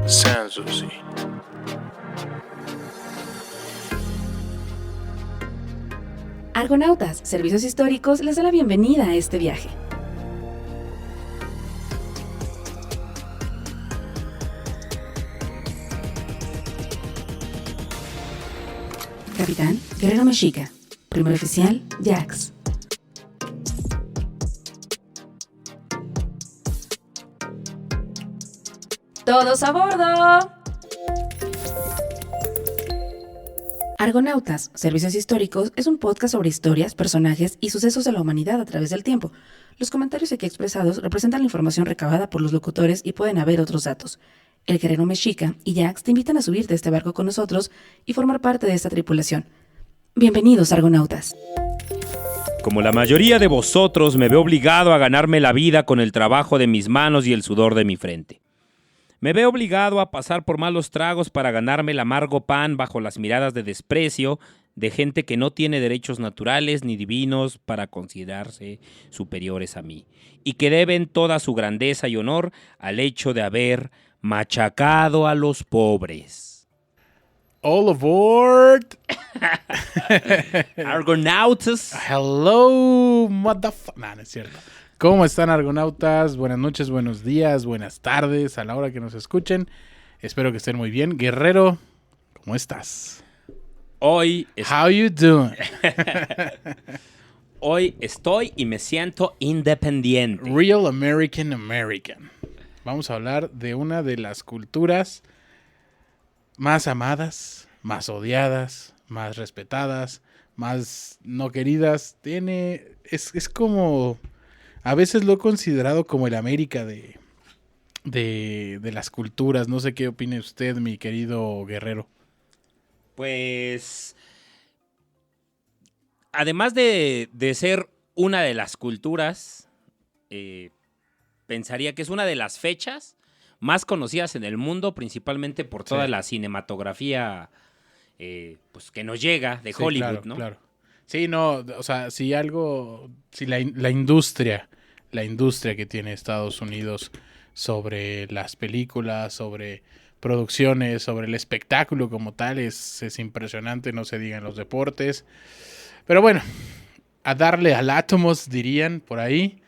Sanssouci. Argonautas, Servicios Históricos les da la bienvenida a este viaje. Capitán, Guerrero Mexica. Primer oficial, Jax. ¡Todos a bordo! Argonautas, Servicios Históricos es un podcast sobre historias, personajes y sucesos de la humanidad a través del tiempo. Los comentarios aquí expresados representan la información recabada por los locutores y pueden haber otros datos. El Guerrero Mexica y Jax te invitan a subirte a este barco con nosotros y formar parte de esta tripulación. Bienvenidos, Argonautas. Como la mayoría de vosotros, me veo obligado a ganarme la vida con el trabajo de mis manos y el sudor de mi frente. Me veo obligado a pasar por malos tragos para ganarme el amargo pan bajo las miradas de desprecio de gente que no tiene derechos naturales ni divinos para considerarse superiores a mí, y que deben toda su grandeza y honor al hecho de haber machacado a los pobres. All aboard. Argonautas. Hello, motherfucker. No es cierto. ¿Cómo están, Argonautas? Buenas noches, buenos días, buenas tardes a la hora que nos escuchen. Espero que estén muy bien. Guerrero, ¿cómo estás? Hoy How you doing? Hoy estoy y me siento independiente. Real American. Vamos a hablar de una de las culturas más amadas, más odiadas, más respetadas, más no queridas. Es como... A veces lo he considerado como el América de las culturas. No sé qué opine usted, mi querido Guerrero. Pues, además de ser una de las culturas, pensaría que es una de las fechas más conocidas en el mundo, principalmente por toda la cinematografía pues que nos llega de Hollywood, claro, ¿no? Claro. Sí, no, o sea, si la industria que tiene Estados Unidos sobre las películas, sobre producciones, sobre el espectáculo como tal, es impresionante, no se diga en los deportes. Pero bueno, a darle al átomos, dirían por ahí.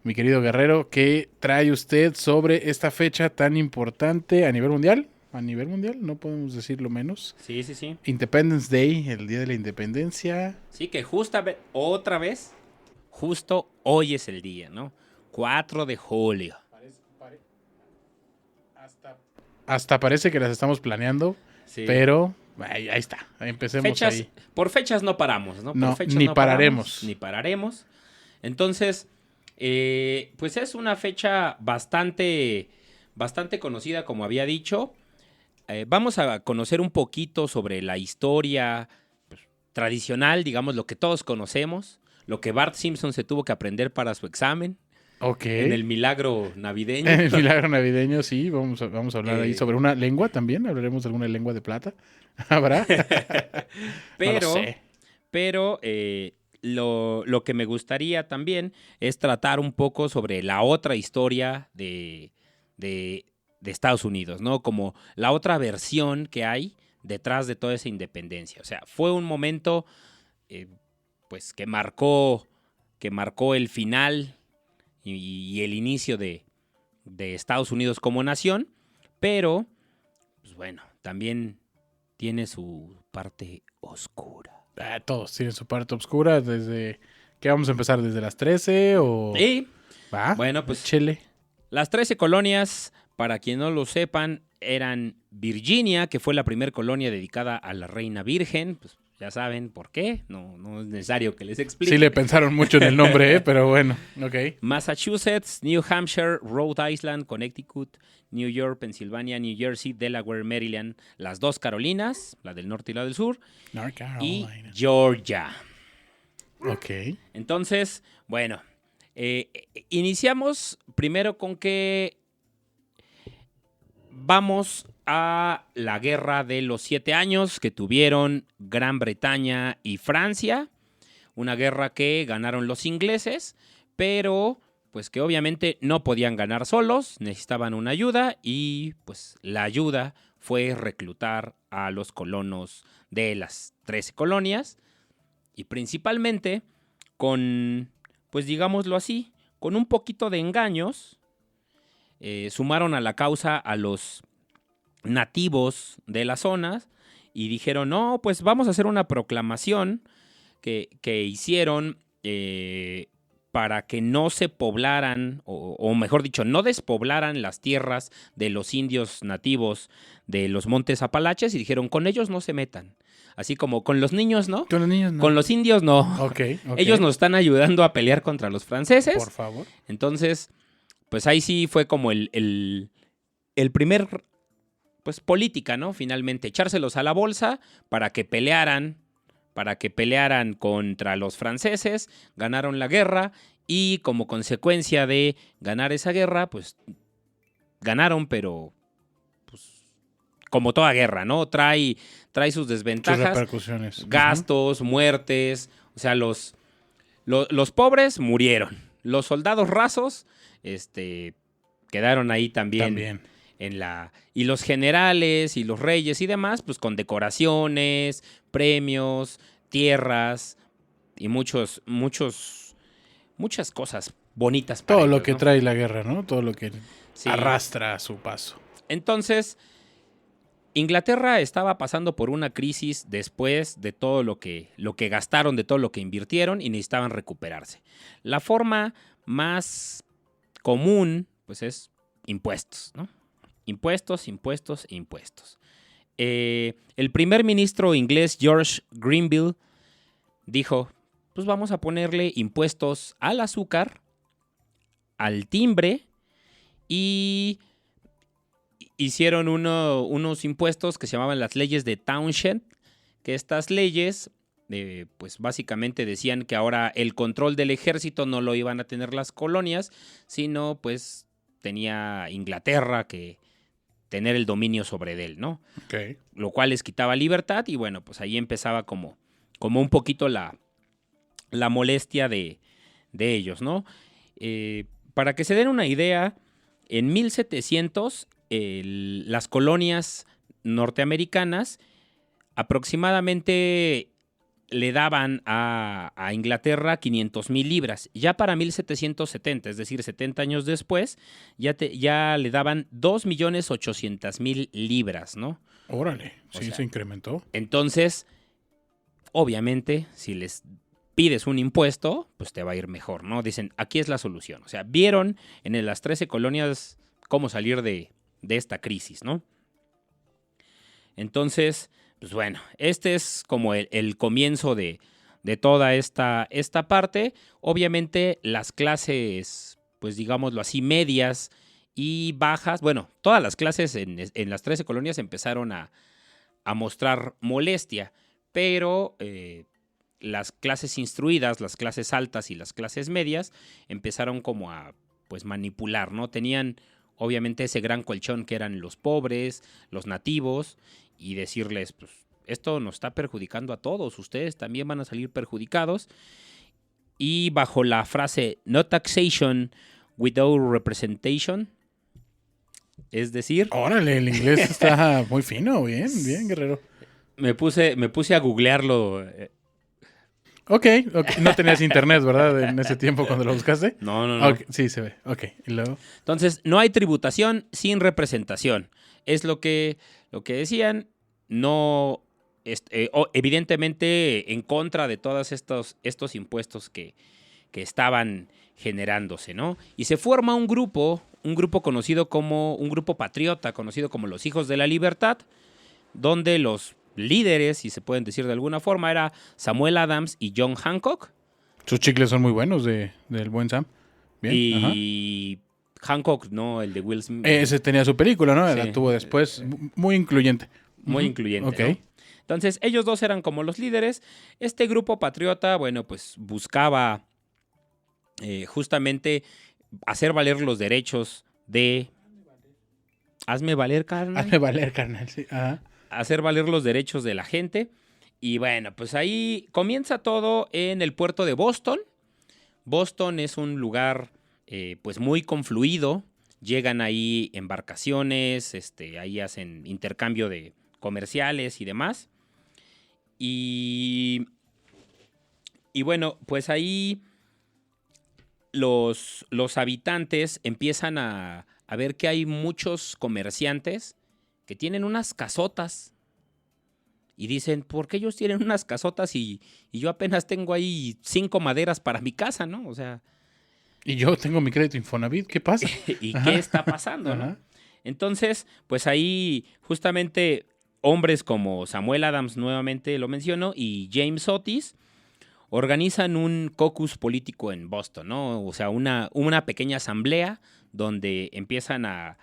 Mi querido Guerrero, ¿qué trae usted sobre esta fecha tan importante a nivel mundial? A nivel mundial, no podemos decirlo menos. Sí. Independence Day, el Día de la Independencia. Sí, que otra vez, justo hoy es el día, ¿no? 4 de julio. Hasta parece que las estamos planeando, sí. Pero ahí está, empecemos ahí. Por fechas no paramos, ¿no? No, ni pararemos. Ni pararemos. Entonces, pues es una fecha bastante conocida, como había dicho. Vamos a conocer un poquito sobre la historia pues, tradicional, digamos, lo que todos conocemos, lo que Bart Simpson se tuvo que aprender para su examen. Okay. En el milagro navideño. En el milagro navideño, sí. Vamos a hablar ahí sobre una lengua también. Hablaremos de alguna lengua de plata. ¿Habrá? Pero, no lo sé. Pero lo que me gustaría también es tratar un poco sobre la otra historia de Estados Unidos, ¿no? Como la otra versión que hay detrás de toda esa independencia. O sea, fue un momento pues que marcó el final y el inicio de Estados Unidos como nación, pero, pues bueno, también tiene su parte oscura. Todos tienen su parte oscura. ¿Qué vamos a empezar? ¿Desde las 13 o...? Sí. ¿Va? Bueno, pues Chile. Las 13 colonias, para quien no lo sepan, eran Virginia, que fue la primera colonia dedicada a la reina virgen, pues ya saben por qué, no es necesario que les explique. Sí le pensaron mucho en el nombre, pero bueno, ok. Massachusetts, New Hampshire, Rhode Island, Connecticut, New York, Pensilvania, New Jersey, Delaware, Maryland, las 2 Carolinas, la del norte y la del sur, y Georgia. Ok. Entonces, bueno, iniciamos primero con que vamos a la guerra de los 7 años que tuvieron Gran Bretaña y Francia. Una guerra que ganaron los ingleses, pero pues que obviamente no podían ganar solos, necesitaban una ayuda y pues la ayuda fue reclutar a los colonos de las 13 colonias y principalmente con, pues digámoslo así, con un poquito de engaños, sumaron a la causa a los nativos de las zonas y dijeron, no, pues vamos a hacer una proclamación que hicieron para que no se poblaran, o mejor dicho, no despoblaran las tierras de los indios nativos de los montes Apalaches y dijeron, con ellos no se metan. Así como con los niños, ¿no? Con los niños no. Con los indios no. Ok. Ellos nos están ayudando a pelear contra los franceses. Por favor. Entonces, pues ahí sí fue como el primer, pues política, ¿no? Finalmente, echárselos a la bolsa para que pelearan contra los franceses, ganaron la guerra y como consecuencia de ganar esa guerra, pues ganaron, pero pues como toda guerra, ¿no? Trae sus desventajas, Sus repercusiones. gastos, muertes, o sea, los pobres murieron, los soldados rasos, quedaron ahí también. Y los generales y los reyes y demás, pues con decoraciones, premios, tierras y muchas cosas bonitas para Todo ellos, lo que ¿no? trae la guerra, ¿no? Todo lo que Sí. arrastra a su paso. Entonces, Inglaterra estaba pasando por una crisis después de todo lo que gastaron, de todo lo que invirtieron y necesitaban recuperarse. La forma más común, pues es impuestos, ¿no? Impuestos. El primer ministro inglés George Grenville dijo, pues vamos a ponerle impuestos al azúcar, al timbre y hicieron unos impuestos que se llamaban las leyes de Townshend, que estas leyes pues básicamente decían que ahora el control del ejército no lo iban a tener las colonias, sino pues tenía Inglaterra que tener el dominio sobre él, ¿no? Okay. Lo cual les quitaba libertad y bueno, pues ahí empezaba como un poquito la molestia de ellos, ¿no? Para que se den una idea, en 1700 las colonias norteamericanas aproximadamente le daban a Inglaterra 500,000 libras. Ya para 1770, es decir, 70 años después, ya le daban 2,800,000 libras, ¿no? Órale, O sí, sea, se incrementó. Entonces, obviamente, si les pides un impuesto, pues te va a ir mejor, ¿no? Dicen, aquí es la solución. O sea, vieron en las 13 colonias cómo salir de esta crisis, ¿no? Entonces, pues bueno, este es como el comienzo de toda esta parte. Obviamente, las clases, pues digámoslo así, medias y bajas, bueno, todas las clases en las 13 colonias empezaron a mostrar molestia, pero las clases instruidas, las clases altas y las clases medias empezaron como a pues manipular, ¿no? Tenían obviamente ese gran colchón que eran los pobres, los nativos, y decirles, pues esto nos está perjudicando a todos, ustedes también van a salir perjudicados. Y bajo la frase no taxation without representation, es decir... Órale, el inglés está muy fino, bien, guerrero. Me puse a googlearlo. Ok, no tenías internet, ¿verdad? En ese tiempo cuando lo buscaste. No. Okay, sí, se ve. Ok, y luego... Entonces, no hay tributación sin representación. Es lo que decían. No, evidentemente, en contra de todos estos impuestos que estaban generándose, ¿no? Y se forma un grupo conocido como un grupo patriota, conocido como los Hijos de la Libertad, donde los líderes, si se pueden decir de alguna forma, era Samuel Adams y John Hancock. Sus chicles son muy buenos del buen Sam. Bien, y Hancock, no, el de Will Smith. Ese tenía su película, ¿no? Sí. La tuvo después. Muy incluyente. Muy incluyente, Ok. ¿no? Entonces, ellos dos eran como los líderes. Este grupo patriota, bueno, pues buscaba justamente hacer valer los derechos de... Hazme valer, carnal. Hazme valer, carnal, sí. Ajá. Hacer valer los derechos de la gente. Y bueno, pues ahí comienza todo en el puerto de Boston. Boston es un lugar pues muy confluido. Llegan ahí embarcaciones, ahí hacen intercambio de comerciales y demás. Y bueno, pues ahí los habitantes empiezan a ver que hay muchos comerciantes que tienen unas casotas. Y dicen, ¿por qué ellos tienen unas casotas y yo apenas tengo ahí 5 maderas para mi casa, ¿no? O sea... Y yo tengo mi crédito Infonavit, ¿qué pasa? ¿Y Ajá. qué está pasando, no? Ajá. Entonces, pues ahí justamente hombres como Samuel Adams, nuevamente lo menciono, y James Otis organizan un caucus político en Boston, ¿no? O sea, una pequeña asamblea donde empiezan a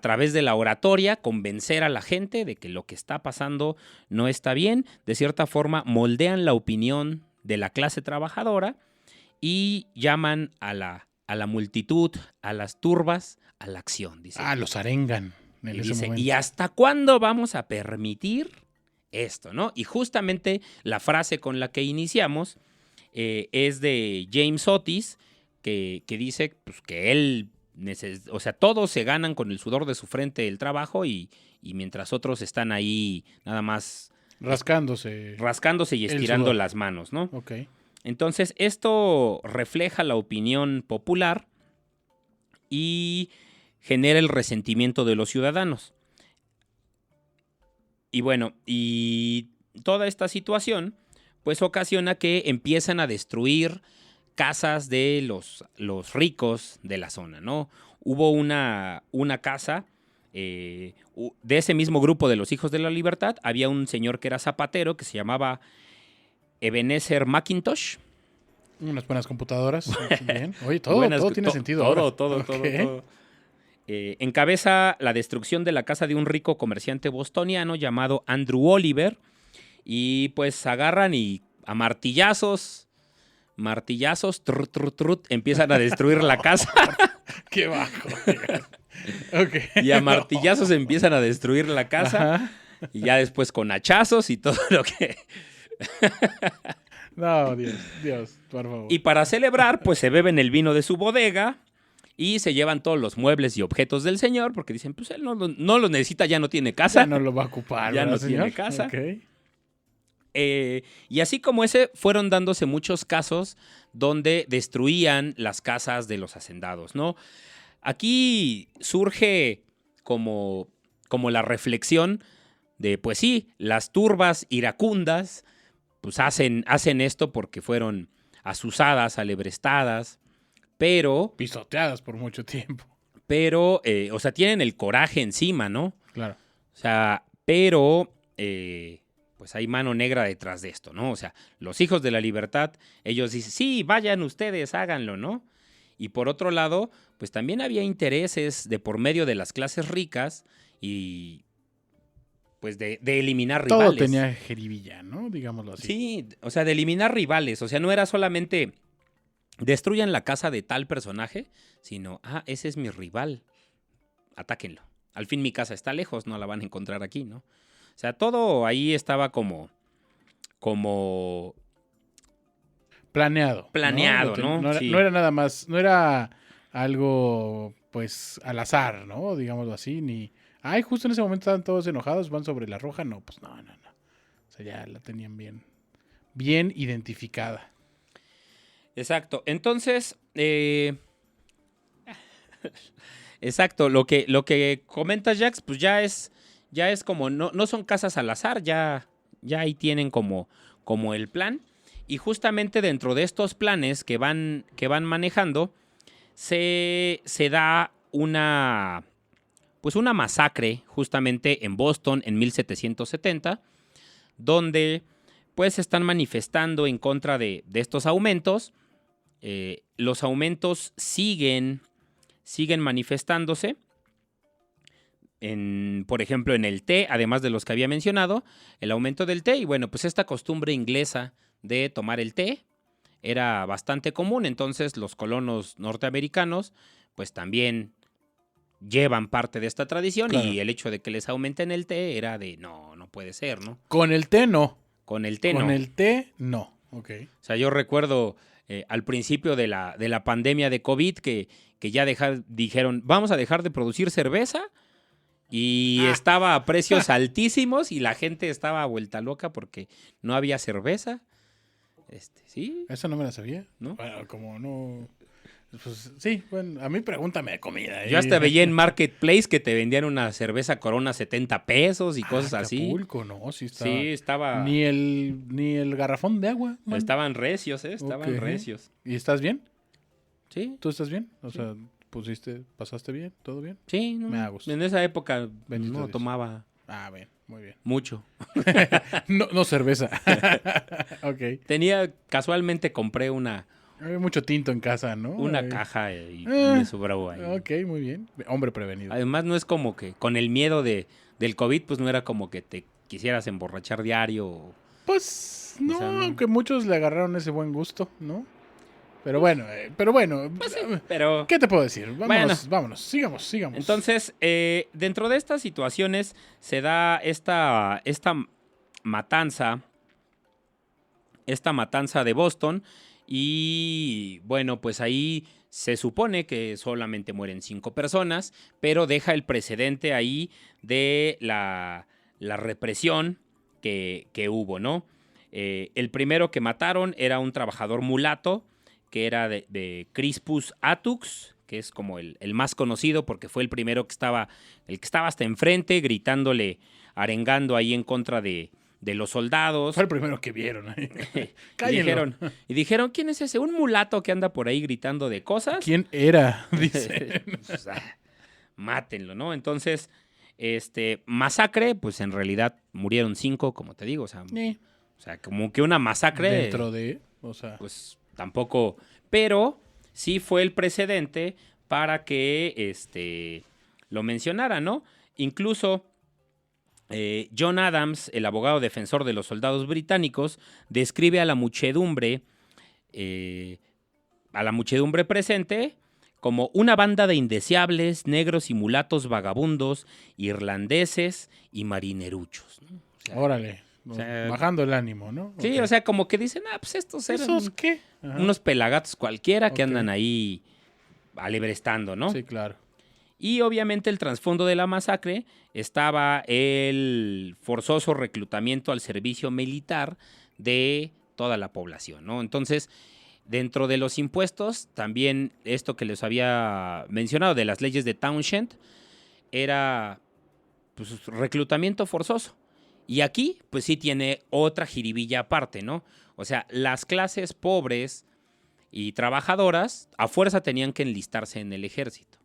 través de la oratoria, convencer a la gente de que lo que está pasando no está bien. De cierta forma, moldean la opinión de la clase trabajadora y llaman a la multitud, a las turbas, a la acción. Dice. Los arengan en Y ese dice, momento. ¿y hasta cuándo vamos a permitir esto, no? Y justamente la frase con la que iniciamos es de James Otis, que dice pues, que él, o sea, todos se ganan con el sudor de su frente el trabajo y mientras otros están ahí nada más rascándose y estirando las manos, ¿no? Ok. Entonces, esto refleja la opinión popular y genera el resentimiento de los ciudadanos. Y bueno, y toda esta situación, pues ocasiona que empiezan a destruir casas de los ricos de la zona, ¿no? Hubo una casa de ese mismo grupo de los Hijos de la Libertad, había un señor que era zapatero que se llamaba Ebenezer McIntosh. Unas buenas computadoras. Bien. Oye, todo tiene sentido. Todo. Encabeza la destrucción de la casa de un rico comerciante bostoniano llamado Andrew Oliver. Y pues agarran y a martillazos, empiezan a destruir la casa. Qué bajo. Okay. Y a martillazos empiezan a destruir la casa. Ajá. Y ya después con hachazos y todo lo que... No, Dios, por favor. Y para celebrar, pues se beben el vino de su bodega y se llevan todos los muebles y objetos del señor porque dicen, pues él no lo necesita, ya no tiene casa. Ya no lo va a ocupar, ya no señor? tiene casa. Okay. Y así como ese, fueron dándose muchos casos donde destruían las casas de los hacendados, ¿no? Aquí surge como la reflexión de, pues sí, las turbas iracundas pues hacen esto porque fueron asusadas, alebrestadas, pero... pisoteadas por mucho tiempo. Pero, o sea, tienen el coraje encima, ¿no? Claro. O sea, pero... pues hay mano negra detrás de esto, ¿no? O sea, los Hijos de la Libertad, ellos dicen, sí, vayan ustedes, háganlo, ¿no? Y por otro lado, pues también había intereses de por medio de las clases ricas y pues de eliminar rivales. Todo tenía jeribilla, ¿no? Digámoslo así. Sí, o sea, de eliminar rivales. O sea, no era solamente destruyan la casa de tal personaje, sino, ese es mi rival, atáquenlo. Al fin mi casa está lejos, no la van a encontrar aquí, ¿no? O sea, todo ahí estaba como planeado, ¿no? No Sí. era nada más, no era algo, pues, al azar, ¿no? Digámoslo así, ni... Ay, justo en ese momento estaban todos enojados, van sobre la roja. No, pues no. O sea, ya la tenían bien identificada. Exacto. Entonces, exacto, lo que comenta Jax, pues ya es como, no son casas al azar, ya ahí tienen como el plan. Y justamente dentro de estos planes que van manejando, se da una masacre justamente en Boston en 1770, donde pues se están manifestando en contra de estos aumentos. Los aumentos siguen manifestándose. Por ejemplo, en el té, además de los que había mencionado, el aumento del té. Y bueno, pues esta costumbre inglesa de tomar el té era bastante común. Entonces los colonos norteamericanos pues también llevan parte de esta tradición. Claro. Y el hecho de que les aumenten el té era de no puede ser, ¿no? Con el té no. Con el té no. Con el té no. Ok. O sea, yo recuerdo al principio de la pandemia de COVID, que ya dijeron, vamos a dejar de producir cerveza, y estaba a precios altísimos y la gente estaba vuelta loca porque no había cerveza. Sí. Eso no me la sabía. ¿No? Bueno, como no... Pues sí, bueno, a mí pregúntame de comida. Yo hasta veía en Marketplace que te vendían una cerveza Corona 70 pesos y cosas así. Acapulco, no, sí estaba. Sí, estaba. Ni el garrafón de agua. Man. Estaban recios, estaban Ok. recios. ¿Y estás bien? Sí. ¿Tú estás bien? O Sí. sea, pasaste bien, todo bien. Sí, no, Me da gusto. en esa época Bendito no Dios. tomaba Ah, bien, muy bien. mucho. No cerveza. Ok. Casualmente compré una Hay mucho tinto en casa, ¿no? caja y Ah, me sobró ahí. Ok, muy bien. Hombre prevenido. Además, no es como que con el miedo del COVID, pues no era como que te quisieras emborrachar diario. Pues no, sea, no. aunque muchos le agarraron ese buen gusto, ¿no? Pero bueno, Pero ¿qué te puedo decir? Vámonos, Bueno. sigamos. entonces, dentro de estas situaciones se da esta matanza de Boston. Y bueno, pues ahí se supone que solamente mueren 5 personas, pero deja el precedente ahí de la represión que hubo, ¿no? El primero que mataron era un trabajador mulato, que era de Crispus Attucks, que es como el más conocido porque fue el primero que estaba hasta enfrente, gritándole, arengando ahí en contra de los soldados. Fue el primero que vieron. y dijeron, ¿quién es ese? Un mulato que anda por ahí gritando de cosas. ¿Quién era? Dice. Pues, mátenlo, ¿no? Entonces, masacre, pues en realidad murieron 5, como te digo. O sea, como que una masacre. Dentro de, o sea. Pues tampoco. Pero sí fue el precedente para que lo mencionara, ¿no? Incluso John Adams, el abogado defensor de los soldados británicos, describe a la muchedumbre presente como una banda de indeseables, negros y mulatos vagabundos, irlandeses y marineruchos, ¿no? O sea, Órale. o sea, bajando el ánimo, ¿no? sí, Ok. o sea, como que dicen, pues estos eran ¿Esos qué? Ajá. unos pelagatos cualquiera que Ok. andan ahí alebrestando, ¿no? Sí, claro. Y obviamente el trasfondo de la masacre estaba el forzoso reclutamiento al servicio militar de toda la población, ¿no? Entonces, dentro de los impuestos, también esto que les había mencionado de las leyes de Townshend, era pues, reclutamiento forzoso. Y aquí, pues sí tiene otra jiribilla aparte, ¿no? O sea, las clases pobres y trabajadoras a fuerza tenían que enlistarse en el ejército.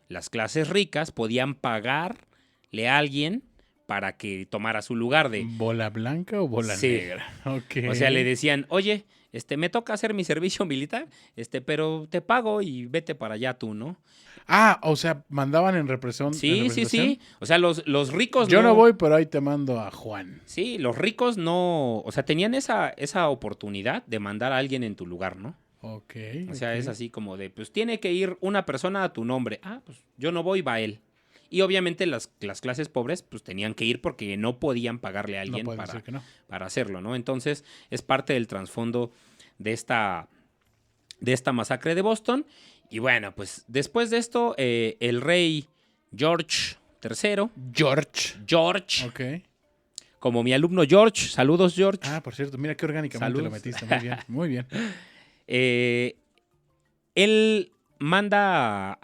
Las clases ricas podían pagarle a alguien para que tomara su lugar de... ¿Bola blanca o bola Sí. negra? Ok. O sea, le decían, oye, me toca hacer mi servicio militar, pero te pago y vete para allá tú, ¿no? Ah, o sea, mandaban en representación. Sí. O sea, los ricos Yo no voy, pero ahí te mando a Juan. Sí, los ricos no... O sea, tenían esa oportunidad de mandar a alguien en tu lugar, ¿no? Ok. O sea, ok. es así como de, pues tiene que ir una persona a tu nombre. Ah, pues yo no voy, va él. Y obviamente las clases pobres pues tenían que ir porque no podían pagarle a alguien No puede ser que no. para hacerlo, ¿no? Entonces es parte del trasfondo de esta masacre de Boston. Y bueno, pues después de esto, el rey George III, George, Ok. como mi alumno George, saludos George, Ah, por cierto, mira qué orgánicamente Saludos. lo metiste. Muy bien, muy bien. él manda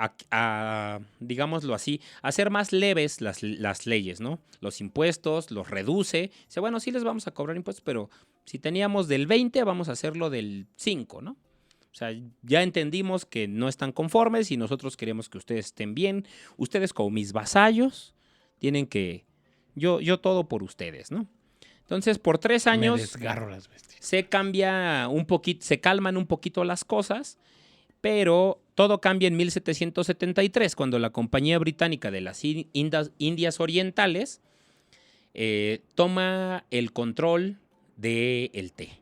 digámoslo así, a hacer más leves las leyes, ¿no? Los impuestos, los reduce. Dice, bueno, sí les vamos a cobrar impuestos, pero si teníamos del 20, vamos a hacerlo del 5, ¿no? O sea, ya entendimos que no están conformes y nosotros queremos que ustedes estén bien. Ustedes como mis vasallos tienen que... Yo todo por ustedes, ¿no? Entonces, por 3 Me años desgarro las bestias. se cambia un poquito, se calman un poquito las cosas, pero todo cambia en 1773, cuando la Compañía Británica de las Indias Orientales toma el control del té.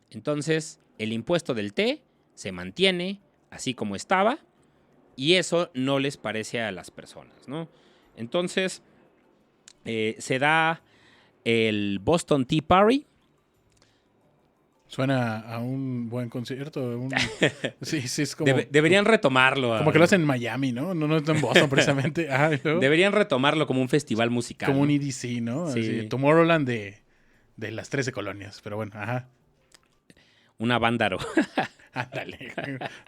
Entonces, el impuesto del té se mantiene así como estaba, y eso no les parece a las personas, ¿no? Entonces, se da el Boston Tea Party. Suena a un buen concierto. Sí, sí, es como... Deberían retomarlo. Como que lo hacen en Miami, ¿no? No es en Boston precisamente. Ah, ¿no? Deberían retomarlo como un festival musical. Como un ¿no? EDC, ¿no? Sí. Así, Tomorrowland de las 13 colonias. Pero bueno, ajá. Una Vándaro. Ándale.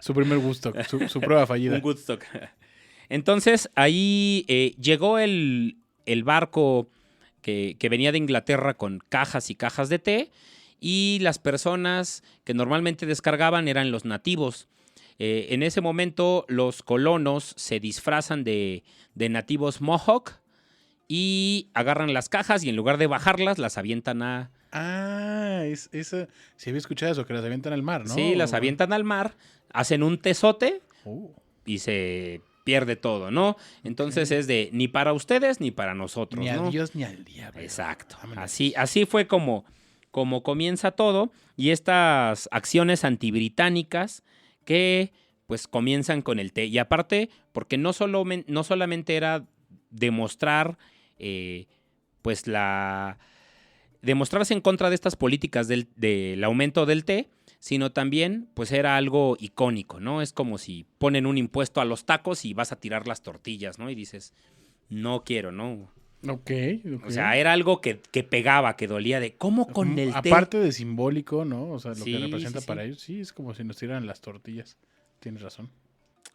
Su primer gusto, su prueba fallida. Un Woodstock. Entonces, ahí llegó el barco que venía de Inglaterra con cajas y cajas de té, y las personas que normalmente descargaban eran los nativos. En ese momento, los colonos se disfrazan de nativos Mohawk y agarran las cajas y en lugar de bajarlas, las avientan a... Ah, esa... Sí había escuchado eso, que las avientan al mar, ¿no? Sí, las avientan al mar, hacen un tezote Oh. y se pierde todo, ¿no? Entonces es de ni para ustedes ni para nosotros, Ni a ¿no? Dios ni al diablo. Exacto. Vámonos. Así fue como comienza todo, y estas acciones antibritánicas que pues comienzan con el té. Y aparte, porque no solamente era demostrar pues demostrarse en contra de estas políticas del aumento del té, sino también pues era algo icónico, ¿no? Es como si ponen un impuesto a los tacos y vas a tirar las tortillas, ¿no? Y dices, no quiero, ¿no? Ok. O sea, era algo que pegaba, que dolía de cómo con el té. Aparte de simbólico, ¿no? O sea, lo Sí, que representa sí, para sí. ellos, sí, es como si nos tiraran las tortillas. Tienes razón.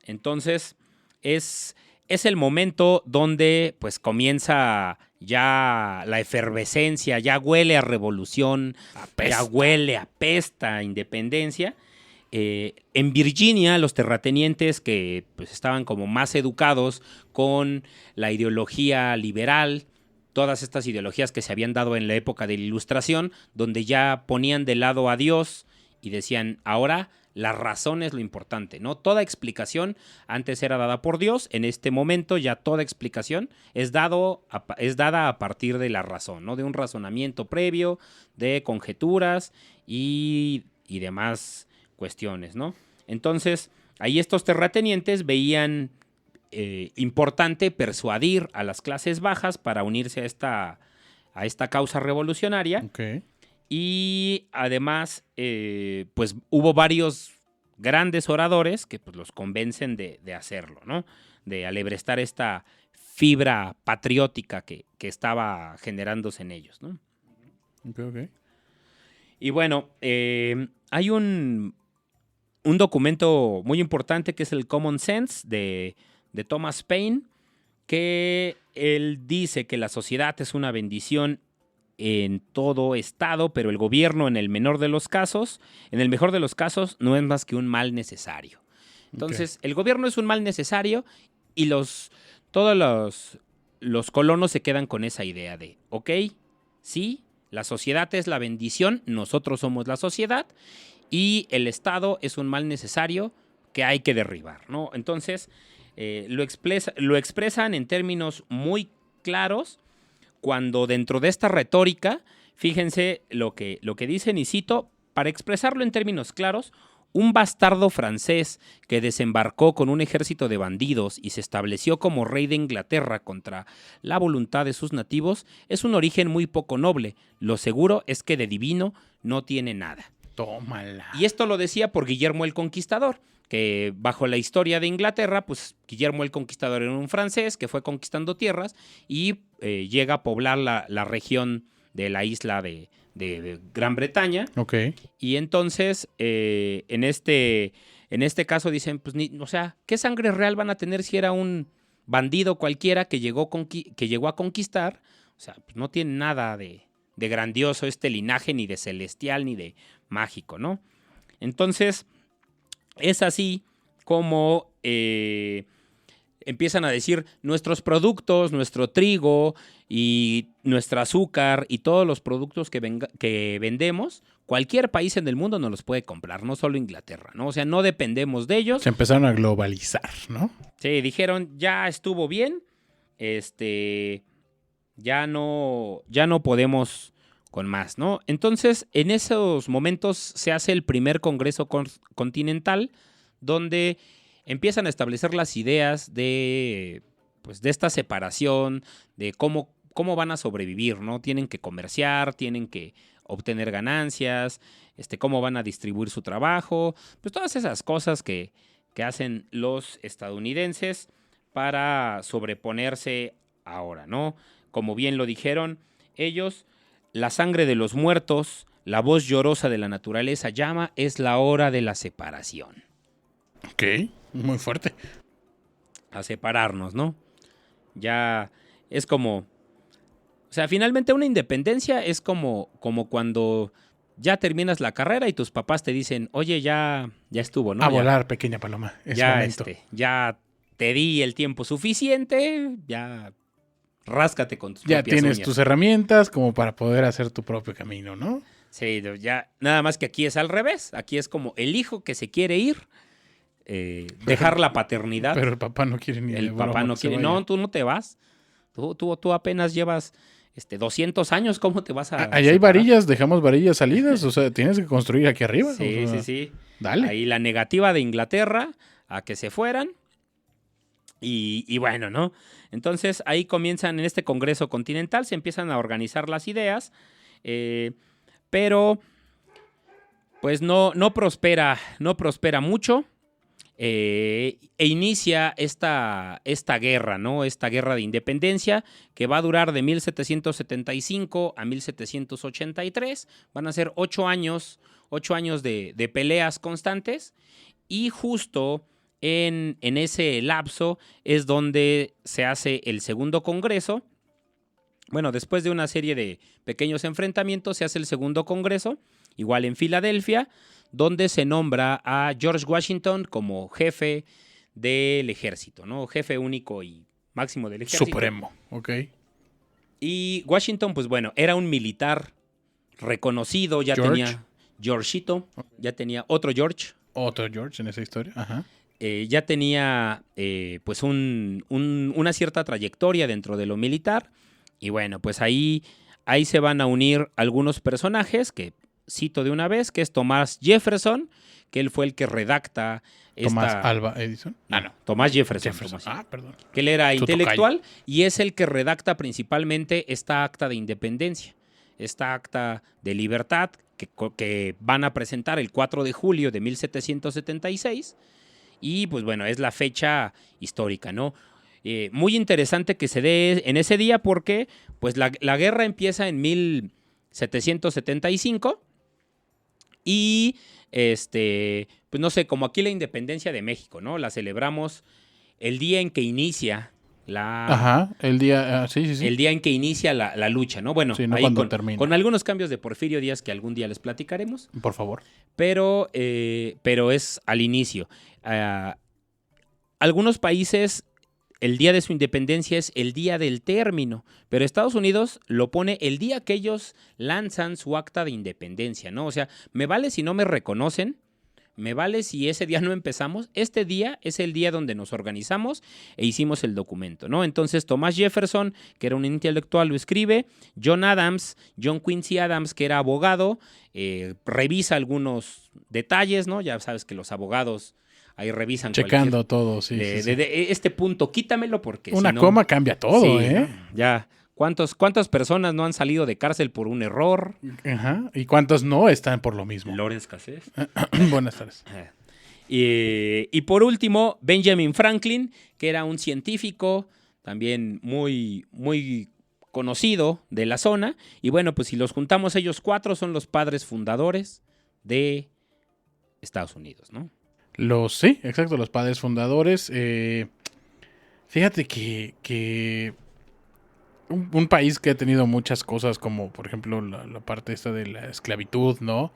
Entonces, es el momento donde pues comienza ya la efervescencia, ya huele a revolución, ya huele a pesta, a independencia. En Virginia, los terratenientes que pues, estaban como más educados con la ideología liberal, todas estas ideologías que se habían dado en la época de la Ilustración, donde ya ponían de lado a Dios y decían, ahora la razón es lo importante, ¿no? Toda explicación antes era dada por Dios, en este momento ya toda explicación es dada a partir de la razón, ¿no? De un razonamiento previo, de conjeturas y demás cuestiones, ¿no? Entonces, ahí estos terratenientes veían importante persuadir a las clases bajas para unirse a esta causa revolucionaria. Ok. Y además, pues hubo varios grandes oradores que pues, los convencen de hacerlo, ¿no? De alebrestar esta fibra patriótica que estaba generándose en ellos, ¿no? Ok. Y bueno, hay un documento muy importante que es el Common Sense de Thomas Paine, que él dice que la sociedad es una bendición en todo estado, pero el gobierno en el mejor de los casos, no es más que un mal necesario. Entonces, el gobierno es un mal necesario y todos los colonos se quedan con esa idea de, ok, sí, la sociedad es la bendición, nosotros somos la sociedad, y el Estado es un mal necesario que hay que derribar, ¿no? Entonces, lo expresan en términos muy claros, cuando dentro de esta retórica, fíjense lo que dicen, y cito, para expresarlo en términos claros, un bastardo francés que desembarcó con un ejército de bandidos y se estableció como rey de Inglaterra contra la voluntad de sus nativos es un origen muy poco noble. Lo seguro es que de divino no tiene nada. Tómala. Y esto lo decía por Guillermo el Conquistador, que bajo la historia de Inglaterra, pues Guillermo el Conquistador era un francés que fue conquistando tierras y llega a poblar la región de la isla de Gran Bretaña. Ok. Y entonces, en este caso dicen, pues, o sea, ¿qué sangre real van a tener si era un bandido cualquiera que llegó a conquistar? O sea, pues no tiene nada de grandioso este linaje, ni de celestial, ni de mágico, ¿no? Entonces, es así como empiezan a decir nuestros productos, nuestro trigo y nuestro azúcar y todos los productos que vendemos, cualquier país en el mundo nos los puede comprar, no solo Inglaterra, ¿no? O sea, no dependemos de ellos. Se empezaron a globalizar, ¿no? Sí, dijeron, ya estuvo bien, ya no podemos con más, ¿no? Entonces, en esos momentos se hace el primer Congreso Continental, donde empiezan a establecer las ideas de esta separación, de cómo van a sobrevivir, ¿no? Tienen que comerciar, tienen que obtener ganancias, cómo van a distribuir su trabajo, pues todas esas cosas que hacen los estadounidenses para sobreponerse ahora, ¿no? Como bien lo dijeron ellos, la sangre de los muertos, la voz llorosa de la naturaleza llama, es la hora de la separación. Ok, muy fuerte. A separarnos, ¿no? Ya es como, o sea, finalmente una independencia es como cuando ya terminas la carrera y tus papás te dicen, oye, ya estuvo, ¿no? A Ya, volar, pequeña paloma. Es ya, momento. ya te di el tiempo suficiente, ya ráscate con tus Ya propias tienes uñas. tus herramientas como para poder hacer tu propio camino, ¿no? Sí, ya, nada más que aquí es al revés. Aquí es como el hijo que se quiere ir, dejar la paternidad. Pero el papá no quiere ni de El broma papá no que se quiere. vaya. No, tú no te vas. Tú apenas llevas 200 años. ¿Cómo te vas a Ahí hay separar? varillas, dejamos varillas salidas. O sea, tienes que construir aquí arriba. Sí, o sea, sí. Dale. Ahí la negativa de Inglaterra a que se fueran. Y bueno, ¿no? Entonces ahí comienzan en este Congreso Continental, se empiezan a organizar las ideas, pero pues no prospera mucho. E inicia esta guerra, ¿no? Esta guerra de independencia que va a durar de 1775 a 1783. Van a ser 8 años de peleas constantes y justo en ese lapso es donde se hace el segundo congreso. Bueno, después de una serie de pequeños enfrentamientos se hace el segundo congreso, igual en Filadelfia, donde se nombra a George Washington como jefe del ejército, ¿no? Jefe único y máximo del ejército. Supremo, ok. Y Washington, pues bueno, era un militar reconocido, ya George. tenía Georgito, ya tenía otro George. Otro George en esa historia, ajá. Ya tenía pues una cierta trayectoria dentro de lo militar. Y bueno, pues ahí se van a unir algunos personajes que cito de una vez, que es Thomas Jefferson, que él fue el que redacta Thomas Alva Edison. No, Thomas Jefferson. Perdón. Que él era Su intelectual tocayo. y es el que redacta principalmente esta acta de independencia, esta acta de libertad que van a presentar el 4 de julio de 1776. Y pues bueno, es la fecha histórica, ¿no? Muy interesante que se dé en ese día porque pues la guerra empieza en 1775 y pues no sé, como aquí la independencia de México, ¿no? La celebramos el día en que inicia Ajá, el día, sí. el día en que inicia la lucha, ¿no? Bueno, Sí, no ahí cuando termina. con algunos cambios de Porfirio Díaz que algún día les platicaremos. Por favor. Pero es al inicio. Algunos países, el día de su independencia es el día del término, pero Estados Unidos lo pone el día que ellos lanzan su acta de independencia, ¿no? O sea, me vale si no me reconocen, me vale si ese día no empezamos, este día es el día donde nos organizamos e hicimos el documento, ¿no? Entonces Thomas Jefferson, que era un intelectual, lo escribe, John Quincy Adams, que era abogado, revisa algunos detalles, ¿no? Ya sabes que los abogados ahí revisan checando todo, sí. De este punto, quítamelo porque una si no, coma cambia todo, sí, ¿eh? ¿no? Ya, ¿cuántas personas no han salido de cárcel por un error? Ajá. ¿Y cuántos no están por lo mismo? Lawrence Cassés. Buenas tardes. Y por último, Benjamin Franklin, que era un científico también muy, muy conocido de la zona. Y bueno, pues si los juntamos, ellos 4 son los padres fundadores de Estados Unidos, ¿no? Sí, exacto, los padres fundadores. Fíjate que un país que ha tenido muchas cosas, como por ejemplo la parte esta de la esclavitud, ¿no?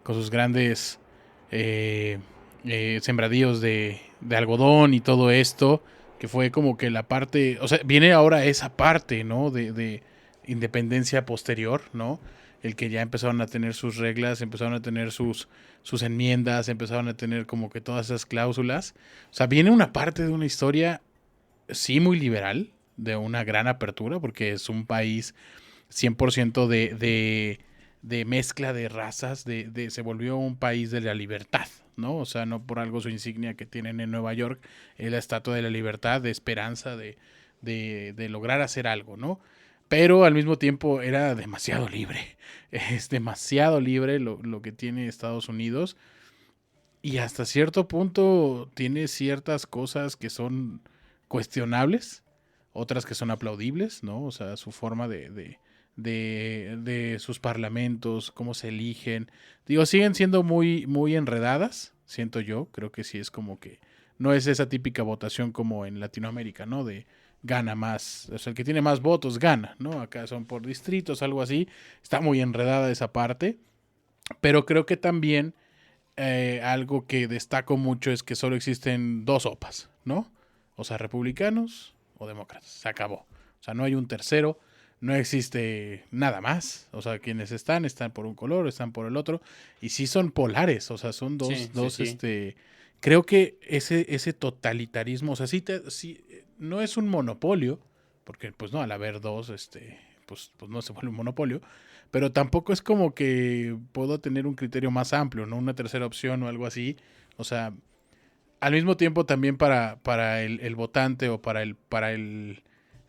Con sus grandes sembradíos de algodón y todo esto, que fue como que la parte, o sea, viene ahora esa parte, ¿no? De independencia posterior, ¿no? El que ya empezaron a tener sus reglas, empezaron a tener sus enmiendas, empezaron a tener como que todas esas cláusulas. O sea, viene una parte de una historia, sí, muy liberal, de una gran apertura, porque es un país 100% de mezcla de razas, se volvió un país de la libertad, ¿no? O sea, no por algo su insignia que tienen en Nueva York es la Estatua de la Libertad, de esperanza, de lograr hacer algo, ¿no? pero al mismo tiempo era demasiado libre. Es demasiado libre lo que tiene Estados Unidos. Y hasta cierto punto tiene ciertas cosas que son cuestionables, otras que son aplaudibles, ¿no? O sea, su forma de sus parlamentos, cómo se eligen. Digo, siguen siendo muy, muy enredadas, siento yo. Creo que sí es como que no es esa típica votación como en Latinoamérica, ¿no? De gana más, o sea, el que tiene más votos gana, ¿no? Acá son por distritos, algo así. Está muy enredada esa parte, pero creo que también algo que destaco mucho es que solo existen dos OPAs, ¿no? O sea, republicanos o demócratas. Se acabó. O sea, no hay un tercero, no existe nada más. O sea, quienes están por un color, están por el otro. Y sí son polares, o sea, son dos. Creo que ese totalitarismo, o sea, sí no es un monopolio, porque pues no, al haber dos, pues no se vuelve un monopolio, pero tampoco es como que puedo tener un criterio más amplio, ¿no? Una tercera opción o algo así. O sea, al mismo tiempo también para el votante o para el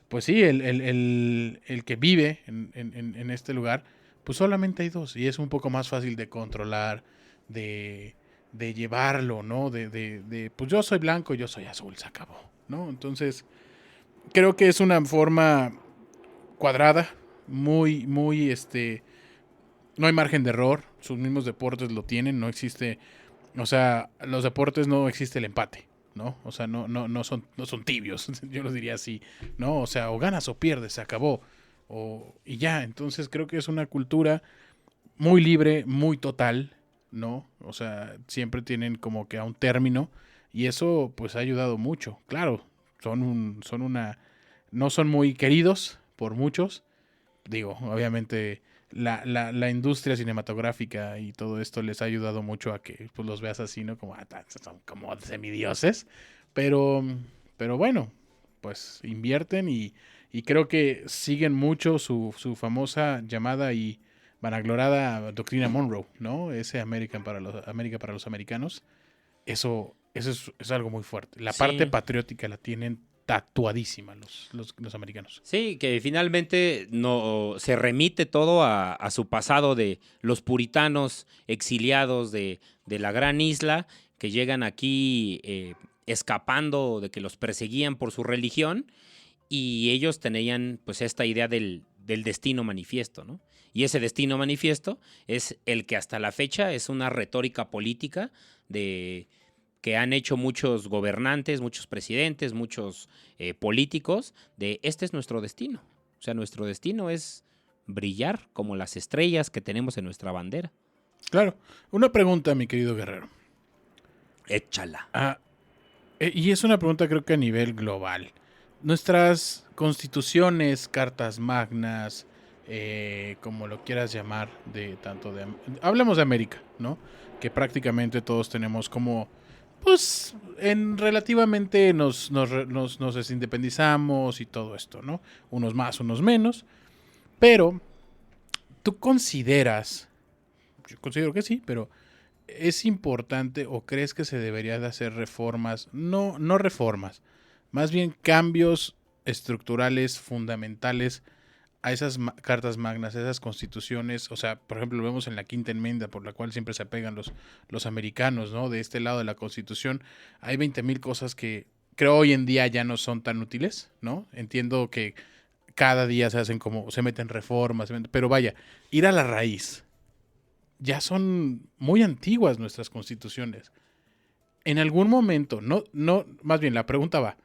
pues sí, el que vive en este lugar, pues solamente hay dos y es un poco más fácil de controlar, de llevarlo, ¿no? Pues yo soy blanco, yo soy azul, se acabó, ¿no? Entonces, creo que es una forma cuadrada, muy, muy, no hay margen de error, sus mismos deportes lo tienen, no existe, o sea, los deportes no existe el empate, ¿no? O sea, no son tibios, yo lo diría así, ¿no? O sea, o ganas o pierdes, se acabó, y ya, entonces creo que es una cultura muy libre, muy total, ¿no? O sea, siempre tienen como que a un término, y eso pues ha ayudado mucho, claro, no son muy queridos por muchos. Digo, obviamente la industria cinematográfica y todo esto les ha ayudado mucho a que pues, los veas así, ¿no? Como, son como semidioses. Pero bueno, pues invierten y creo que siguen mucho su famosa llamada y vanaglorada doctrina Monroe, ¿no? Ese América para los americanos. Eso es algo muy fuerte. La parte Sí. patriótica la tienen tatuadísima los americanos. Sí, que finalmente no se remite todo a su pasado de los puritanos exiliados de la gran isla que llegan aquí escapando de que los perseguían por su religión y ellos tenían pues esta idea del destino manifiesto, ¿no? Y ese destino manifiesto es el que hasta la fecha es una retórica política que han hecho muchos gobernantes, muchos presidentes, muchos políticos, de este es nuestro destino. O sea, nuestro destino es brillar como las estrellas que tenemos en nuestra bandera. Claro. Una pregunta, mi querido Guerrero. Échala. Y es una pregunta creo que a nivel global. Nuestras constituciones, cartas magnas, como lo quieras llamar, hablemos de América, ¿no? Que prácticamente todos tenemos como, pues, relativamente nos independizamos y todo esto, ¿no? Unos más, unos menos. Pero, ¿tú consideras, yo considero que sí, pero es importante o crees que se debería de hacer reformas, no reformas, más bien cambios estructurales fundamentales a esas cartas magnas, a esas constituciones? O sea, por ejemplo, lo vemos en la Quinta Enmienda, por la cual siempre se apegan los americanos, ¿no? De este lado de la Constitución hay 20,000 cosas que creo hoy en día ya no son tan útiles, ¿no? Entiendo que cada día se meten reformas, pero vaya, ir a la raíz. Ya son muy antiguas nuestras constituciones. En algún momento, más bien la pregunta va,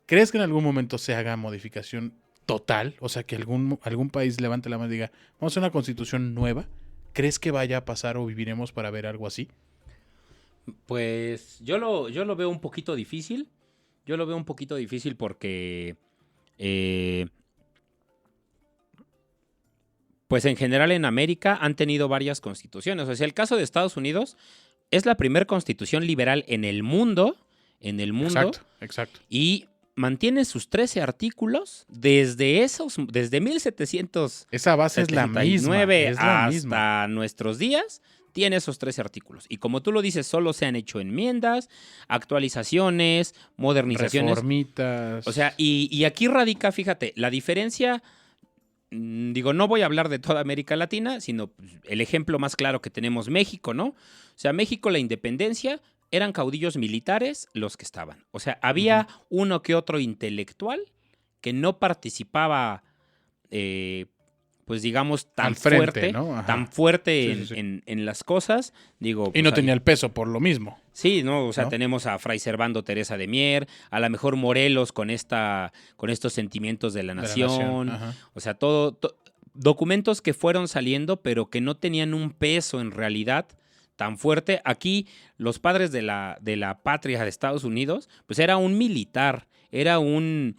¿crees que en algún momento se haga modificación total? O sea, que algún país levante la mano y diga, vamos a hacer una constitución nueva. ¿Crees que vaya a pasar o viviremos para ver algo así? Pues yo lo veo un poquito difícil. Yo lo veo un poquito difícil porque pues en general en América han tenido varias constituciones. O sea, el caso de Estados Unidos es la primera constitución liberal en el mundo. Exacto. Y mantiene sus 13 artículos desde 1779 Esa base es la misma. hasta nuestros días. Tiene esos 13 artículos. Y como tú lo dices, solo se han hecho enmiendas, actualizaciones, modernizaciones. Reformitas. O sea, y aquí radica, fíjate, la diferencia digo, no voy a hablar de toda América Latina, sino pues, el ejemplo más claro que tenemos, México, ¿no? O sea, México, la independencia, eran caudillos militares los que estaban. O sea, había uno que otro intelectual que no participaba, pues digamos, tan Al frente, fuerte, ¿no? Ajá. tan fuerte Sí, sí, sí. en las cosas. Digo, Y pues, no tenía el peso por lo mismo. sí, ¿no? O sea, ¿no? tenemos a Fray Servando Teresa de Mier, a lo mejor Morelos con estos sentimientos de la De la nación. Ajá. O sea, documentos que fueron saliendo, pero que no tenían un peso en realidad tan fuerte. Aquí, los padres de la patria de Estados Unidos, pues era un militar, era un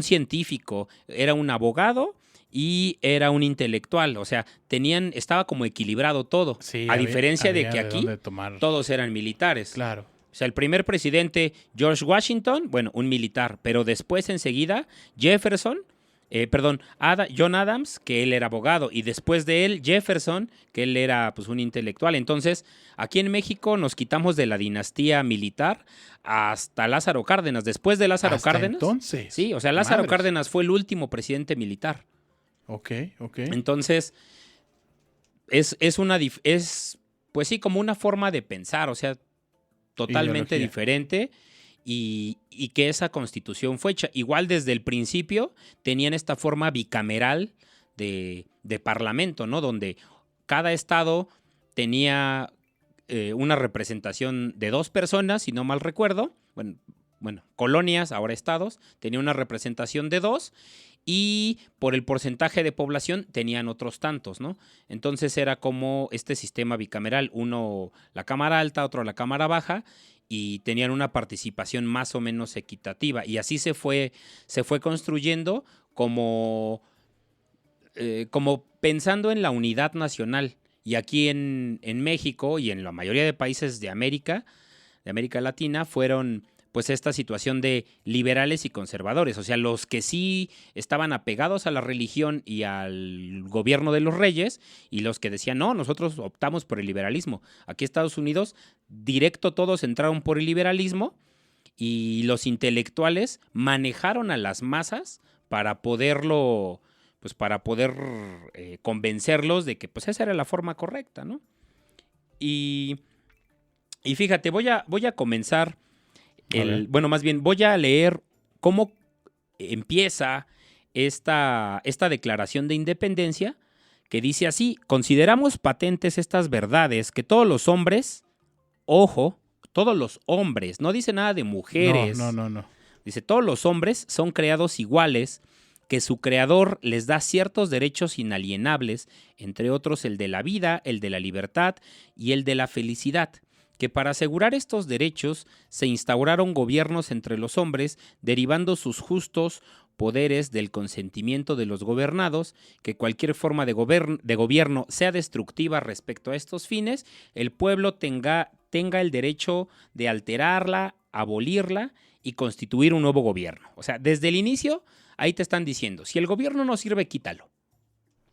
científico, era un abogado y era un intelectual. O sea, estaba como equilibrado todo. Sí, A diferencia de había que de aquí dónde tomar. todos eran militares. Claro. O sea, el primer presidente, George Washington, bueno, un militar, pero después enseguida Jefferson, John Adams, que él era abogado, y después de él Jefferson, que él era pues un intelectual. Entonces, aquí en México nos quitamos de la dinastía militar hasta Lázaro Cárdenas. Después de Lázaro Hasta Cárdenas. entonces. Sí, o sea, Lázaro Madres. Cárdenas fue el último presidente militar. Ok. Entonces, es pues sí, como una forma de pensar, o sea, totalmente Ideología. diferente y que esa constitución fue hecha. Igual desde el principio tenían esta forma bicameral de parlamento, ¿no? Donde cada estado tenía una representación de 2 personas, si no mal recuerdo. Bueno, colonias, ahora estados, tenía una representación de 2 y por el porcentaje de población tenían otros tantos, ¿no? Entonces era como este sistema bicameral, uno la Cámara Alta, otro la Cámara Baja, y tenían una participación más o menos equitativa. Y así se fue construyendo como pensando en la unidad nacional. Y aquí en México y en la mayoría de países de América Latina, fueron pues esta situación de liberales y conservadores, o sea, los que sí estaban apegados a la religión y al gobierno de los reyes, y los que decían, no, nosotros optamos por el liberalismo. Aquí en Estados Unidos, directo todos entraron por el liberalismo, y los intelectuales manejaron a las masas para poderlo, pues para poder convencerlos de que pues esa era la forma correcta, ¿no? Y fíjate, voy a comenzar bueno, más bien voy a leer cómo empieza esta declaración de independencia, que dice así: consideramos patentes estas verdades, que todos los hombres, ojo, todos los hombres, no dice nada de mujeres. No. Dice, todos los hombres son creados iguales, que su creador les da ciertos derechos inalienables, entre otros el de la vida, el de la libertad y el de la felicidad, que para asegurar estos derechos se instauraron gobiernos entre los hombres, derivando sus justos poderes del consentimiento de los gobernados, que cualquier forma de gobierno sea destructiva respecto a estos fines, el pueblo tenga el derecho de alterarla, abolirla y constituir un nuevo gobierno. O sea, desde el inicio, ahí te están diciendo, si el gobierno no sirve, quítalo.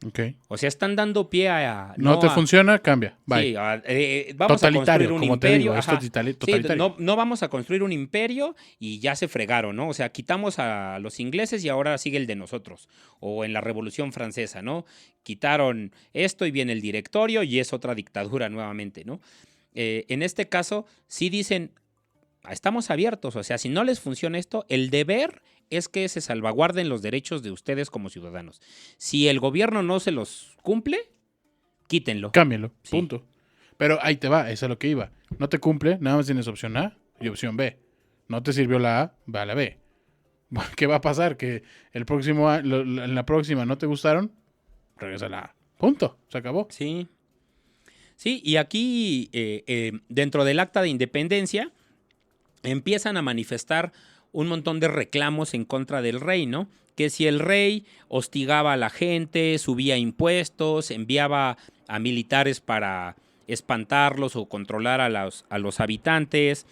Okay. O sea, están dando pie a... No te funciona, cambia. Bye. Sí, vamos totalitario, a construir un como imperio. te digo, es totalitario. Sí, no vamos a construir un imperio y ya se fregaron, ¿no? O sea, quitamos a los ingleses y ahora sigue el de nosotros. O en la Revolución Francesa, ¿no? Quitaron esto y viene el directorio y es otra dictadura nuevamente, ¿no? En este caso, sí dicen, estamos abiertos. O sea, si no les funciona esto, el deber es que se salvaguarden los derechos de ustedes como ciudadanos. Si el gobierno no se los cumple, quítenlo. Cámbialo, Sí. punto. Pero ahí te va, eso es lo que iba. No te cumple, nada más tienes opción A y opción B. No te sirvió la A, va a la B. ¿Qué va a pasar? Que en la próxima no te gustaron, regresa a la A. Punto, se acabó. Sí. Sí, y aquí, dentro del Acta de Independencia, empiezan a manifestar un montón de reclamos en contra del rey, ¿no? Que si el rey hostigaba a la gente, subía impuestos, enviaba a militares para espantarlos o controlar a los habitantes,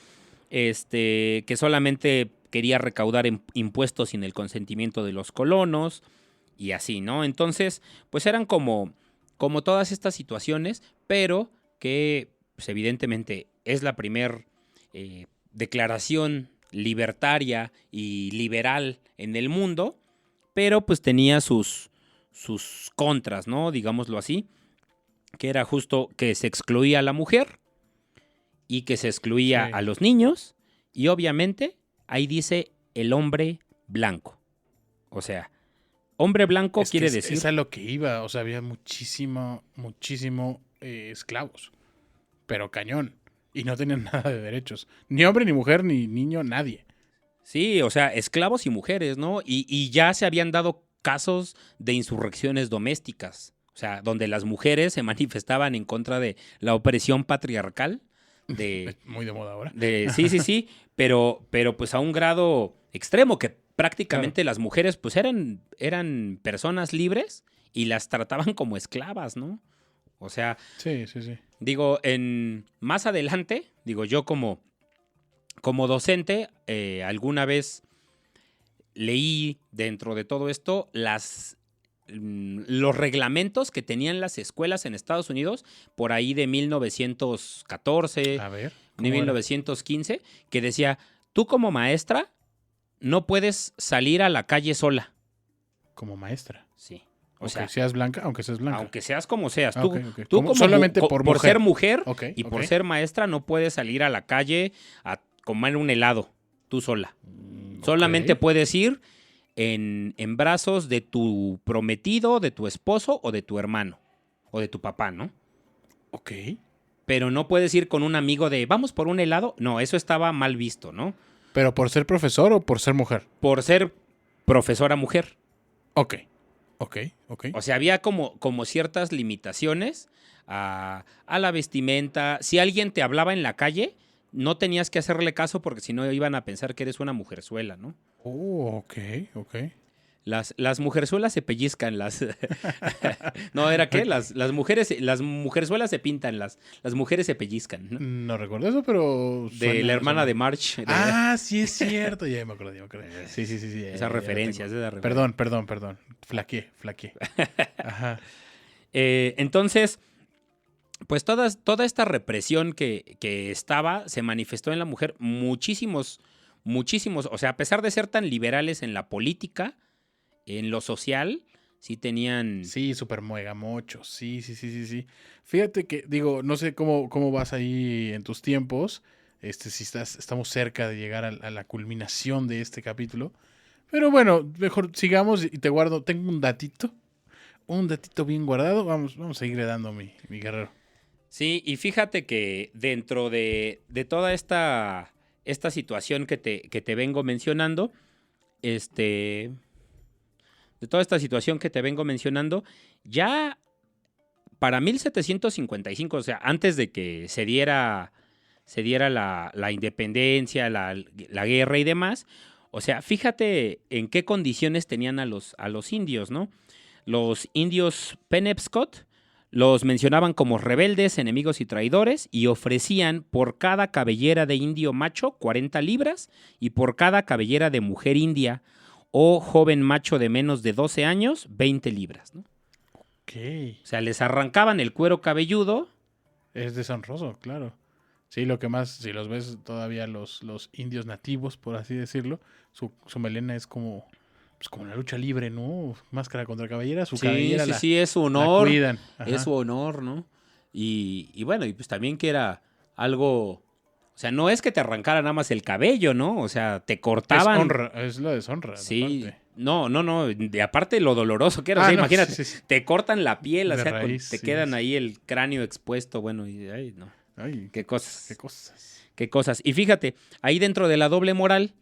que solamente quería recaudar impuestos sin el consentimiento de los colonos y así, ¿no? Entonces, pues eran como todas estas situaciones, pero que pues, evidentemente es la primer declaración libertaria y liberal en el mundo, pero pues tenía sus sus contras, ¿no? Digámoslo así, que era justo que se excluía a la mujer y que se excluía Sí. a los niños y obviamente ahí dice el hombre blanco. O sea, hombre blanco Es que quiere decir... es a lo que iba, o sea, había muchísimo esclavos, pero cañón, y no tenían nada de derechos, ni hombre, ni mujer, ni niño, nadie. Sí, o sea, esclavos y mujeres, ¿no? Y ya se habían dado casos de insurrecciones domésticas, o sea, donde las mujeres se manifestaban en contra de la opresión patriarcal, de, Muy de moda ahora. sí, pero pues a un grado extremo, que prácticamente las mujeres pues eran personas libres y las trataban como esclavas, ¿no? O sea, Sí. digo, más adelante, digo, yo como docente, alguna vez leí dentro de todo esto los reglamentos que tenían las escuelas en Estados Unidos por ahí de 1914, A ver. de ¿cómo era? 1915, que decía, tú como maestra no puedes salir a la calle sola. Como maestra. Sí. O Aunque sea, seas blanca, aunque seas blanca. aunque seas como seas, Ah, tú, ok. tú Como- como solamente por mujer. ser mujer Ok, y por ok. ser maestra no puedes salir a la calle a comer un helado tú sola. Solamente Ok. puedes ir en brazos de tu prometido, de tu esposo o de tu hermano o de tu papá, ¿no? Ok. Pero no puedes ir con un amigo de vamos por un helado. No, eso estaba mal visto, ¿no? ¿Pero por ser profesor o por ser mujer? Por ser profesora mujer. Ok. O sea, había como ciertas limitaciones a la vestimenta. Si alguien te hablaba en la calle, no tenías que hacerle caso porque si no iban a pensar que eres una mujerzuela, ¿no? Oh, ok. Las mujerzuelas se pellizcan, no, ¿era qué? Las mujerzuelas se pintan, las mujeres se pellizcan, ¿no? No recuerdo eso, pero... De la hermana de March. Ah, sí es cierto. Ya me acordé. Sí. Esa referencia, tengo. esa referencia. Perdón. Flaqueé. Ajá. Entonces, pues toda esta represión que estaba se manifestó en la mujer muchísimos, o sea, a pesar de ser tan liberales en la política, en lo social, sí tenían... Sí, súper muegamocho. Sí. Fíjate que, digo, no sé cómo vas ahí en tus tiempos. Si estamos cerca de llegar a la culminación de este capítulo. Pero bueno, mejor sigamos y te guardo. Tengo un datito bien guardado. Vamos a seguirle dando mi guerrero. Sí, y fíjate que dentro de toda esta situación que te vengo mencionando, ya para 1755, o sea, antes de que se diera la independencia, la guerra y demás, o sea, fíjate en qué condiciones tenían a los indios, ¿no? Los indios Penobscot los mencionaban como rebeldes, enemigos y traidores y ofrecían por cada cabellera de indio macho 40 libras y por cada cabellera de mujer india o joven macho de menos de 12 años, 20 libras, ¿no? Ok. O sea, les arrancaban el cuero cabelludo. Es deshonroso, claro. Sí, lo que más, si los ves todavía los indios nativos, por así decirlo, su melena es como la lucha libre, ¿no? Máscara contra cabellera, su cabellera Sí, es su la honor. cuidan. Ajá. Es su honor, ¿no? Y bueno, y pues también que era algo... O sea, no es que te arrancara nada más el cabello, ¿no? O sea, te cortaban... Es la deshonra. Sí. Aparte. No. De aparte lo doloroso que era. Ah, O sea, no, imagínate, sí. te cortan la piel, o De sea, raíz, te sí, quedan sí. ahí el cráneo expuesto. Bueno, y ay, no. Ay, Qué cosas. qué cosas. Qué cosas. Y fíjate, ahí dentro de la doble moral,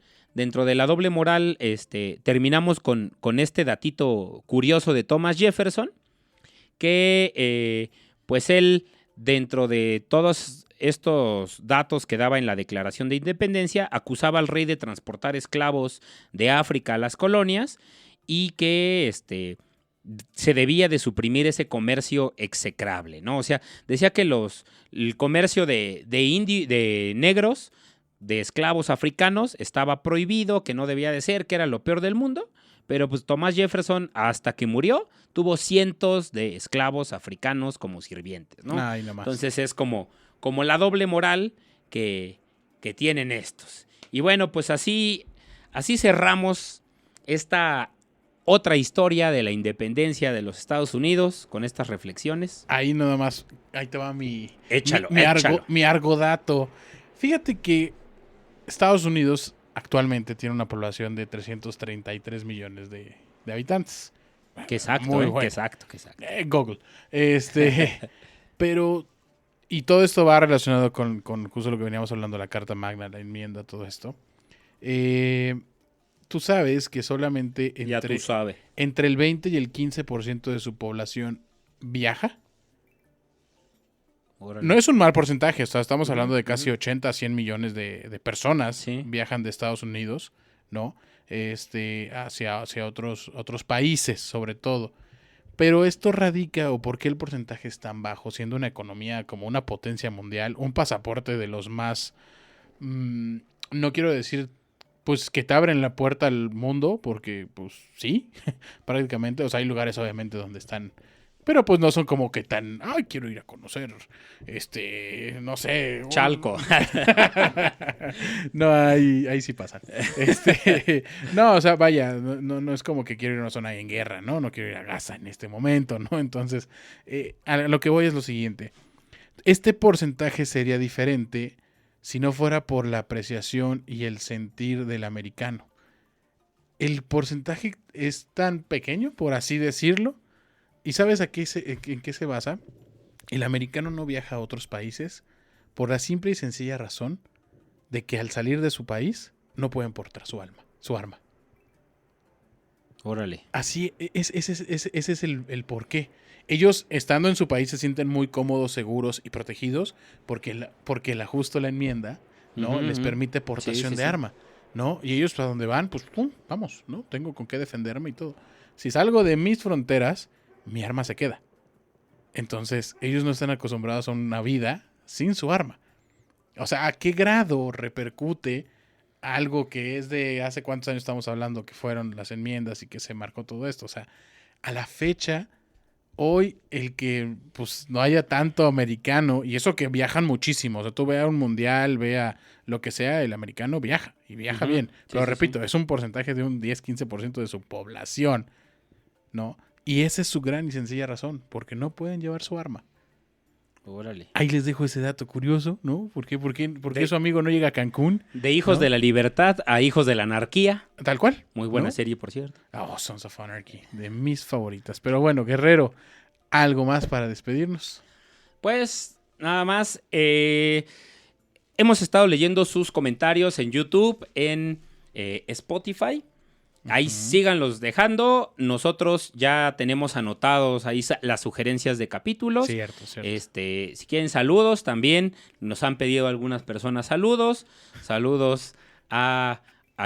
terminamos con este datito curioso de Thomas Jefferson, que pues él, dentro de todos estos datos que daba en la Declaración de Independencia, acusaba al rey de transportar esclavos de África a las colonias y que se debía de suprimir ese comercio execrable, ¿no? O sea, decía que el comercio de negros, de esclavos africanos, estaba prohibido, que no debía de ser, que era lo peor del mundo, pero pues Thomas Jefferson, hasta que murió, tuvo cientos de esclavos africanos como sirvientes, ¿no? Ay, nada más. Entonces es como la doble moral que tienen estos. Y bueno, pues así cerramos esta otra historia de la independencia de los Estados Unidos con estas reflexiones. Ahí nada más, ahí te va Échalo. mi argodato. Fíjate que Estados Unidos actualmente tiene una población de 333 millones de habitantes. Qué exacto, Muy bueno. qué exacto. Google. Pero, y todo esto va relacionado con justo lo que veníamos hablando, la Carta Magna, la enmienda, todo esto. Tú sabes que solamente Ya tú sabes. entre el 20 y el 15% de su población viaja. Órale. No es un mal porcentaje, o sea, estamos hablando de casi 80 a 100 millones de personas Sí. viajan de Estados Unidos, ¿no? Hacia otros países, sobre todo. Pero esto radica, o por qué el porcentaje es tan bajo, siendo una economía como una potencia mundial, un pasaporte de los más, no quiero decir, pues que te abren la puerta al mundo, porque pues sí, prácticamente, o sea, hay lugares obviamente donde están, pero pues no son como que tan, ay, quiero ir a conocer, no sé. Chalco. No, ahí sí pasan. No, o sea, vaya, no es como que quiero ir a una zona en guerra, ¿no? No quiero ir a Gaza en este momento, ¿no? Entonces, a lo que voy es lo siguiente. Este porcentaje sería diferente si no fuera por la apreciación y el sentir del americano. El porcentaje es tan pequeño, por así decirlo. ¿Y sabes en qué se basa? El americano no viaja a otros países por la simple y sencilla razón de que al salir de su país no pueden portar su arma. Órale. Así, ese es el porqué. Ellos, estando en su país, se sienten muy cómodos, seguros y protegidos porque el ajuste, la enmienda, ¿no? Les permite portación de arma, ¿no? Y ellos, ¿a dónde van? Pues, ¡pum! Vamos, ¿no? Tengo con qué defenderme y todo. Si salgo de mis fronteras, mi arma se queda. Entonces, ellos no están acostumbrados a una vida sin su arma. O sea, ¿a qué grado repercute algo que es de hace cuántos años estamos hablando que fueron las enmiendas y que se marcó todo esto? O sea, a la fecha, hoy el que pues no haya tanto americano, y eso que viajan muchísimo, o sea, tú ve a un mundial, ve a lo que sea, el americano viaja, y viaja bien. Pero repito, es un porcentaje de un 10-15% de su población, ¿no? Y esa es su gran y sencilla razón, porque no pueden llevar su arma. Órale. Ahí les dejo ese dato curioso, ¿no? ¿Por qué su amigo no llega a Cancún? De Hijos de la Libertad a Hijos de la Anarquía. Tal cual. Muy buena ¿no? serie, por cierto. Oh, Sons of Anarchy, de mis favoritas. Pero bueno, Guerrero, ¿algo más para despedirnos? Pues nada más. Hemos estado leyendo sus comentarios en YouTube, en Spotify. Ahí síganlos dejando. Nosotros ya tenemos anotados ahí las sugerencias de capítulos. Cierto. Si quieren saludos también, nos han pedido algunas personas saludos. Saludos a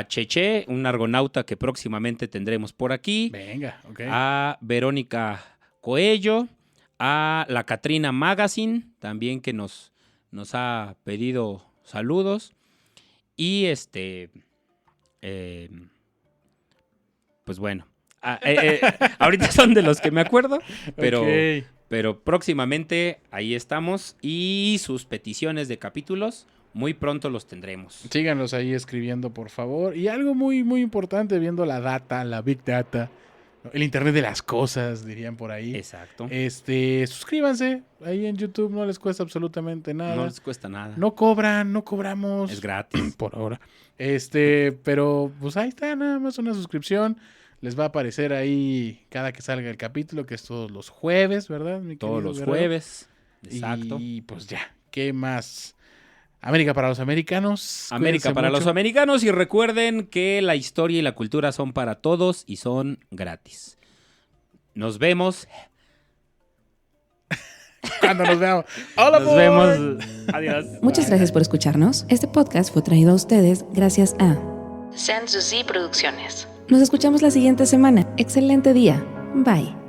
Cheche, un argonauta que próximamente tendremos por aquí. Venga, ok. A Verónica Coello, a la Catrina Magazine, también que nos ha pedido saludos. Y pues bueno, ahorita son de los que me acuerdo, pero próximamente ahí estamos y sus peticiones de capítulos muy pronto los tendremos. Síganos ahí escribiendo, por favor. Y algo muy, muy importante, viendo la data, la big data, el internet de las cosas, dirían por ahí. Exacto. Suscríbanse ahí en YouTube, no les cuesta absolutamente nada. No les cuesta nada. No cobran, no cobramos. Es gratis. Por ahora. Pero pues ahí está, nada más una suscripción. Les va a aparecer ahí cada que salga el capítulo, que es todos los jueves, ¿verdad? Todos los jueves. Exacto. Y pues ya, ¿qué más? América para los americanos. América para los americanos. Y recuerden que la historia y la cultura son para todos y son gratis. Nos vemos. Cuando nos veamos. Nos vemos. Adiós. Muchas gracias por escucharnos. Este podcast fue traído a ustedes gracias a Sanssouci Producciones. Nos escuchamos la siguiente semana. Excelente día. Bye.